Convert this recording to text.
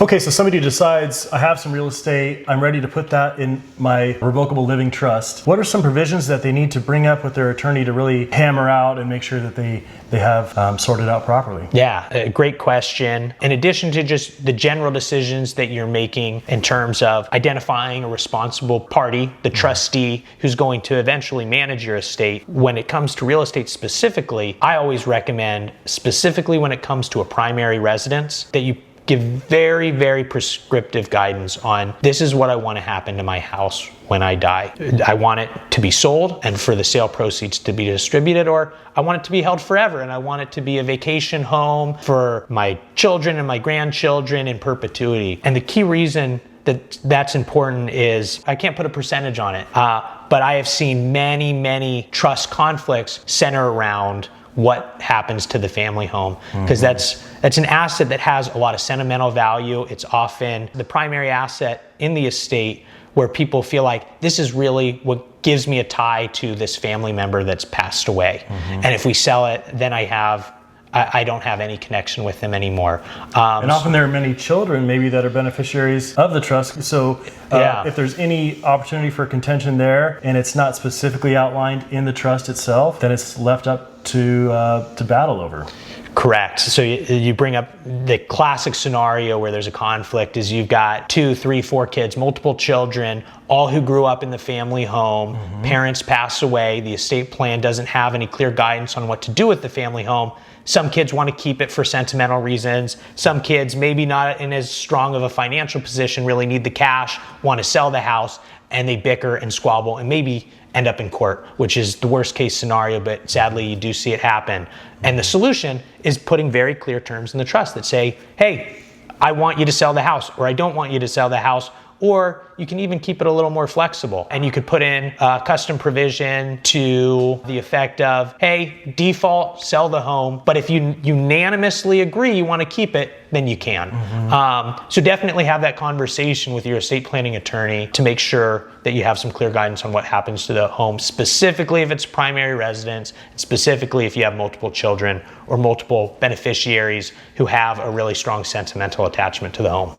Okay, so somebody decides, I have some real estate, I'm ready to put that in my revocable living trust. What are some provisions that they need to bring up with their attorney to really hammer out and make sure that they have sorted out properly? Yeah, a great question. In addition to just the general decisions that you're making in terms of identifying a responsible party, the trustee who's going to eventually manage your estate, when it comes to real estate specifically, I always recommend, specifically when it comes to a primary residence, that you give very, very prescriptive guidance on, this is what I want to happen to my house when I die. I want it to be sold and for the sale proceeds to be distributed, or I want it to be held forever and I want it to be a vacation home for my children and my grandchildren in perpetuity. And the key reason that's important is, I can't put a percentage on it, but I have seen many, many trust conflicts center around what happens to the family home, because that's an asset that has a lot of sentimental value. It's often the primary asset in the estate where people feel like, this is really what gives me a tie to this family member that's passed away. And if we sell it, then I don't have any connection with them anymore. And often there are many children maybe that are beneficiaries of the trust. So if there's any opportunity for contention there and it's not specifically outlined in the trust itself, then it's left up to battle over. Correct. So you bring up the classic scenario where there's a conflict is you've got 2, 3, 4 kids, multiple children, all who grew up in the family home, parents pass away, the estate plan doesn't have any clear guidance on what to do with the family home. Some kids want to keep it for sentimental reasons. Some kids, maybe not in as strong of a financial position, really need the cash, want to sell the house, and they bicker and squabble and maybe end up in court, which is the worst case scenario, but sadly you do see it happen. And the solution is putting very clear terms in the trust that say, hey, I want you to sell the house, or I don't want you to sell the house. Or you can even keep it a little more flexible. And you could put in a custom provision to the effect of, hey, default, sell the home. But if you unanimously agree you want to keep it, then you can. So definitely have that conversation with your estate planning attorney to make sure that you have some clear guidance on what happens to the home, specifically if it's primary residence, specifically if you have multiple children or multiple beneficiaries who have a really strong sentimental attachment to the home.